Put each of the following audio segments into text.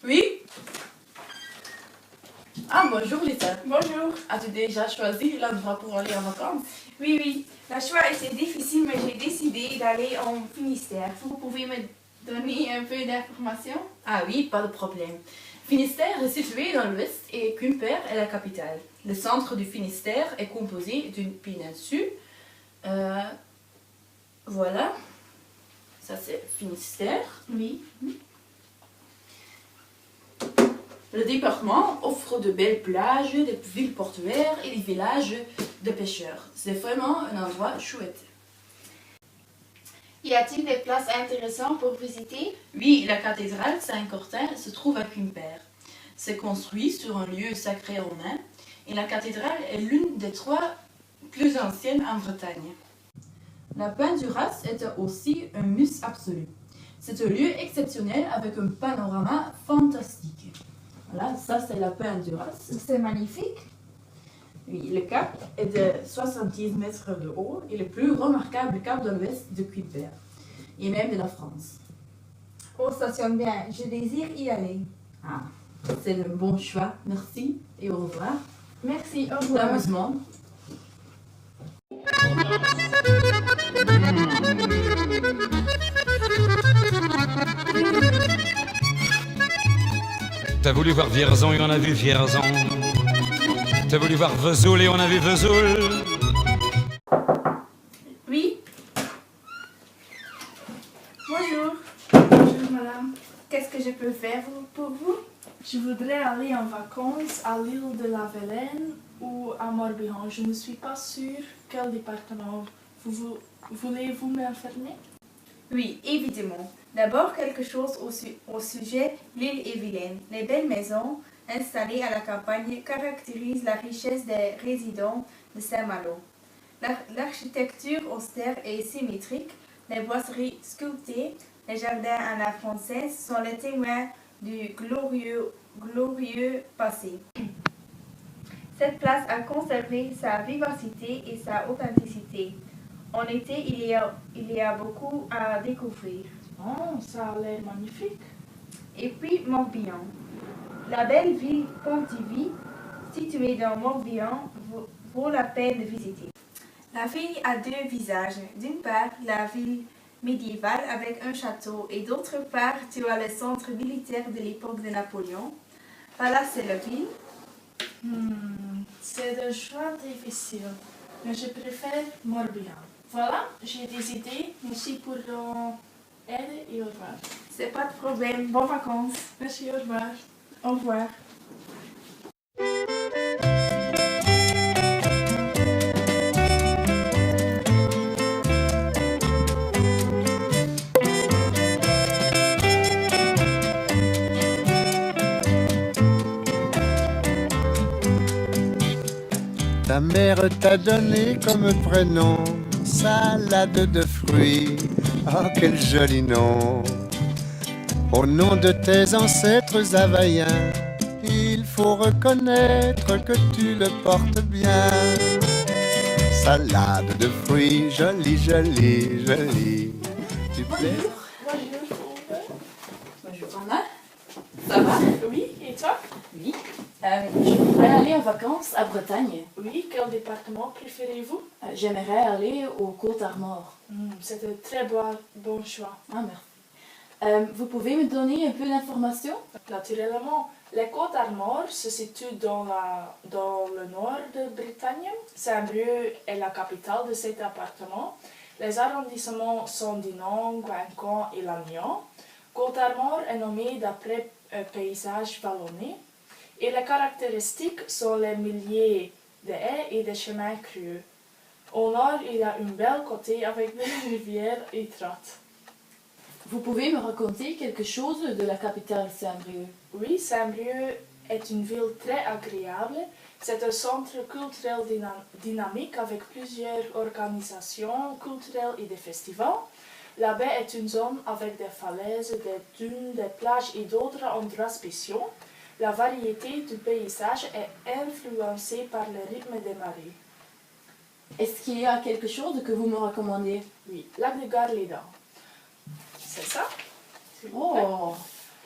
Oui? Ah, bonjour Lisa. Bonjour. As-tu déjà choisi l'endroit pour aller en vacances? Oui. Le choix était difficile, mais j'ai décidé d'aller en Finistère. Vous pouvez me donner un peu d'informations? Ah oui, pas de problème. Finistère est situé dans l'ouest et Quimper est la capitale. Le centre du Finistère est composé d'une péninsule. Voilà. Ça c'est Finistère. Oui. Le département offre de belles plages, des villes portuaires et des villages de pêcheurs. C'est vraiment un endroit chouette. Y a-t-il des places intéressantes pour visiter? Oui, la cathédrale Saint-Quentin se trouve à Quimper. C'est construit sur un lieu sacré romain et la cathédrale est l'une des 3 plus anciennes en Bretagne. La Pointe du Raz est aussi un must absolu. C'est un lieu exceptionnel avec un panorama fantastique. Voilà, ça c'est la Pointe du Raz. C'est magnifique. Oui, le cap est de 70 mètres de haut et le plus remarquable cap de l'ouest de Quimper et même de la France. Oh, ça sonne bien. Je désire y aller. Ah, c'est le bon choix. Merci et au revoir. Merci, au Pour revoir. l'amusement. T'as voulu voir Vierzon et on a vu Vierzon. T'as voulu voir Vesoul et on a vu Vesoul. Oui. Bonjour. Bonjour, madame. Qu'est-ce que je peux faire pour vous? Je voudrais aller en vacances à l'île de la Vilaine ou à Morbihan. Je ne suis pas sûre quel département. Voulez-vous m'informer? Oui, évidemment. D'abord, quelque chose au sujet de l'île et Vilaine. Les belles maisons installées à la campagne caractérisent la richesse des résidents de Saint-Malo. L'architecture austère et symétrique, les boiseries sculptées, les jardins à la française sont les témoins du glorieux passé. Cette place a conservé sa vivacité et sa authenticité. En été, il y a beaucoup à découvrir. Oh, ça a l'air magnifique. Et puis Morbihan. La belle ville Pontivy, située dans Morbihan, vaut la peine de visiter. La ville a 2 visages. D'une part, la ville médiévale avec un château et d'autre part, tu as le centre militaire de l'époque de Napoléon. Voilà, c'est la ville. C'est un choix difficile, mais je préfère Morbihan. Voilà, j'ai des idées. Merci pour ton aide et au revoir. C'est pas de problème. Bonnes vacances. Merci, au revoir. Au revoir. Ta mère t'a donné comme prénom salade de fruits. Oh, quel joli nom! Au nom de tes ancêtres havaïens, il faut reconnaître que tu le portes bien. Salade de fruits, jolie, jolie, jolie. Tu plais? Bonjour Anna. Ça va? Oui, et toi? Oui. Je voudrais aller en vacances à Bretagne. Oui, quel département préférez-vous? J'aimerais aller aux Côtes-Armor. C'est un très bon choix. Ah, merci. Vous pouvez me donner un peu d'informations? Naturellement, les Côtes-Armor se situent dans le nord de Bretagne. Saint-Brieuc est la capitale de cet département. Les arrondissements sont Dinan, Guingamp et Lannion. Côtes-Armor est nommé d'après un paysage vallonné. Et les caractéristiques sont les milliers de haies et des chemins creux. Au nord, il y a une belle côte avec des rivières étroites. Vous pouvez me raconter quelque chose de la capitale Saint-Brieuc? Oui, Saint-Brieuc est une ville très agréable. C'est un centre culturel dynamique avec plusieurs organisations culturelles et des festivals. La baie est une zone avec des falaises, des dunes, des plages et d'autres endroits spéciaux. La variété du paysage est influencée par le rythme des marées. Est-ce qu'il y a quelque chose que vous me recommandez? Oui, lac de Garlédan. C'est ça? Oh,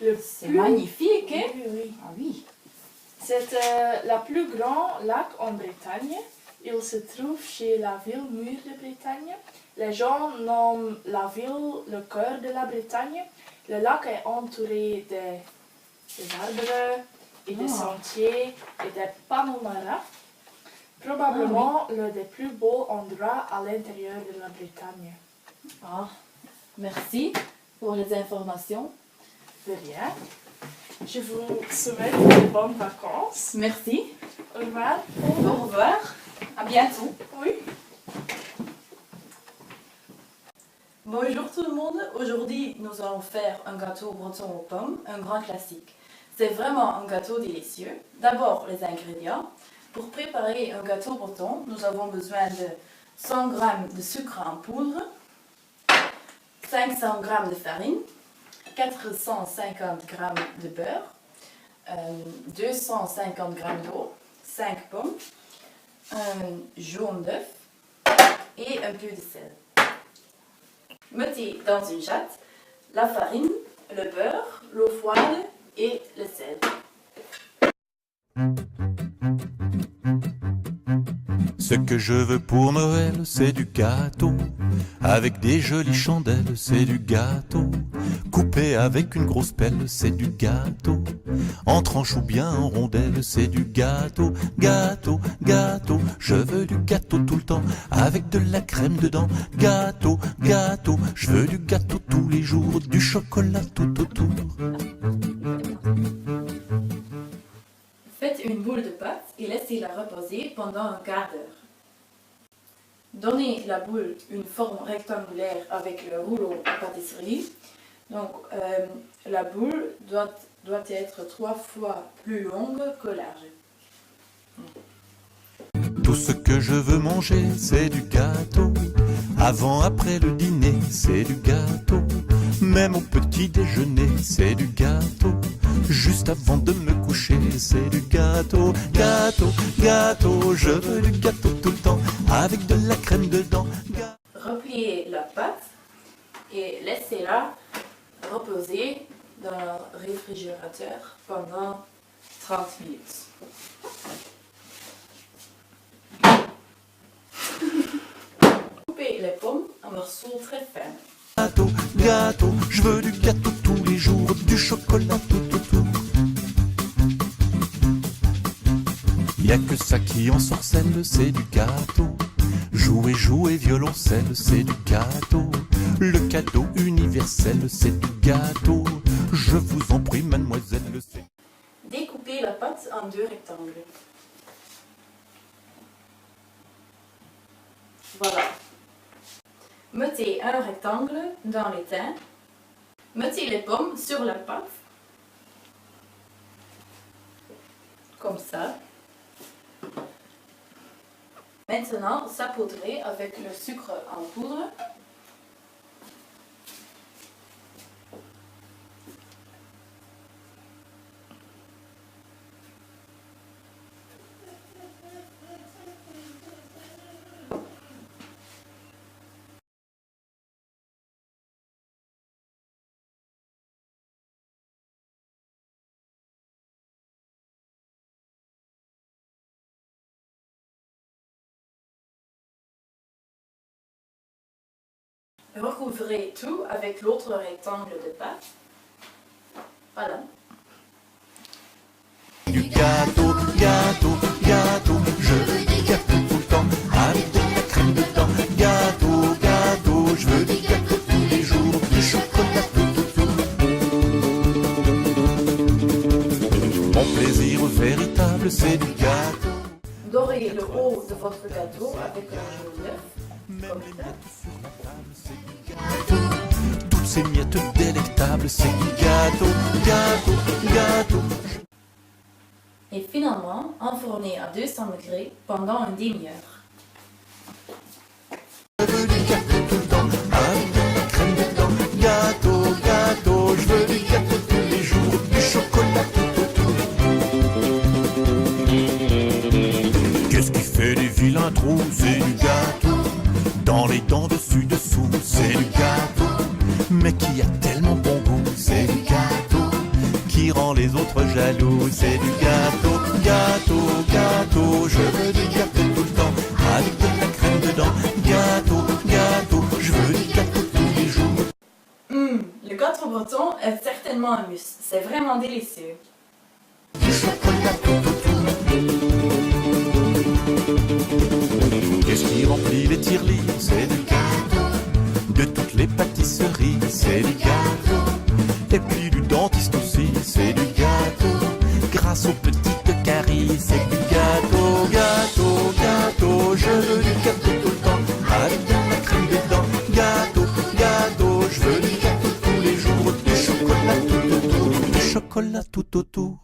Le c'est plus- magnifique! Ok. Oui, oui. Ah oui. C'est le plus grand lac en Bretagne. Il se trouve chez la ville mûre de Bretagne. Les gens nomment la ville le cœur de la Bretagne. Le lac est entouré des arbres et des sentiers et des panoramas. Probablement l'un des plus beaux endroits à l'intérieur de la Bretagne. Ah, merci pour les informations. De rien. Je vous souhaite de bonnes vacances. Merci. Au revoir. Au revoir. À bientôt. Oui. Bonjour tout le monde. Aujourd'hui, nous allons faire un gâteau breton aux pommes, un grand classique. C'est vraiment un gâteau délicieux. D'abord, les ingrédients. Pour préparer un gâteau breton, nous avons besoin de 100 g de sucre en poudre, 500 g de farine, 450 g de beurre, 250 g d'eau, 5 pommes, un jaune d'œuf et un peu de sel. Mettez dans une jatte la farine, le beurre, l'eau froide et le sel. Ce que je veux pour Noël, c'est du gâteau, avec des jolies chandelles, c'est du gâteau, coupé avec une grosse pelle, c'est du gâteau, en tranche ou bien en rondelle, c'est du gâteau, gâteau, gâteau, je veux du gâteau tout le temps, avec de la crème dedans, gâteau, gâteau, je veux du gâteau tous les jours, du chocolat tout autour. Faites une boule de pâte et laissez-la reposer pendant un quart d'heure. Donnez la boule une forme rectangulaire avec le rouleau à pâtisserie. Donc la boule doit être 3 fois plus longue que large. Tout ce que je veux manger, c'est du gâteau. Avant, après le dîner, c'est du gâteau. Même au petit déjeuner, c'est du gâteau. Juste avant de me coucher, c'est du gâteau. Gâteau, gâteau, je veux du gâteau tout le temps, avec de la crème dedans. Repliez la pâte et laissez-la reposer dans le réfrigérateur pendant 30 minutes. Coupez les pommes en morceaux très fins. Gâteau, gâteau, je veux du gâteau tous les jours, du chocolat tout autour. Y a que ça qui en sorcelle, c'est du gâteau. Jouer, jouer, violoncelle, c'est du gâteau. Le cadeau universel, c'est du gâteau. Je vous en prie, mademoiselle, c'est... Découpez la pâte en 2 rectangles. Voilà. Mettez un rectangle dans l'étain. Mettez les pommes sur la pâte. Comme ça. Maintenant, saupoudrez avec le sucre en poudre. Recouvrez tout avec l'autre rectangle de pâte. Voilà. Du gâteau, gâteau, gâteau, je veux du gâteau tout le temps, avec de la crème dedans. Gâteau, gâteau, je veux du gâteau tous les jours, du chocolat tout autour. Mon plaisir véritable, c'est du gâteau. Dorez le haut de votre gâteau avec un jaune d'œuf. Comme ça. Toutes ces miettes délectables, c'est du gâteau, gâteau, gâteau. Et finalement, enfournez à 200 degrés pendant une demi-heure. Je veux du gâteau tout le temps, avec de la crème dedans. Gâteau, gâteau, je veux du gâteau tous les jours, du chocolat tout autour. Qu'est-ce qui fait des vilains trous? C'est du gâteau. Dans les dents dessus dessous, c'est du gâteau. Mais qui a tellement bon goût, c'est du gâteau. Qui qui rend les autres jaloux. C'est du gâteau, gâteau, gâteau, je veux du gâteau tout le temps, avec de la crème dedans. Gâteau, gâteau, je veux du gâteau tous les jours. Le gâteau breton est certainement un must. C'est vraiment délicieux. Du chocolat tout autour. Qu'est-ce qui remplit les tirelires? C'est du gâteau. De toutes les pâtisseries, c'est du gâteau. Et puis du dentiste aussi, c'est du gâteau. Grâce aux petites caries, c'est du gâteau, gâteau, gâteau. Je veux du gâteau tout le temps, avec de la crème dedans. Gâteau, gâteau, je veux du gâteau tous les jours. Du chocolat tout autour, du chocolat tout autour.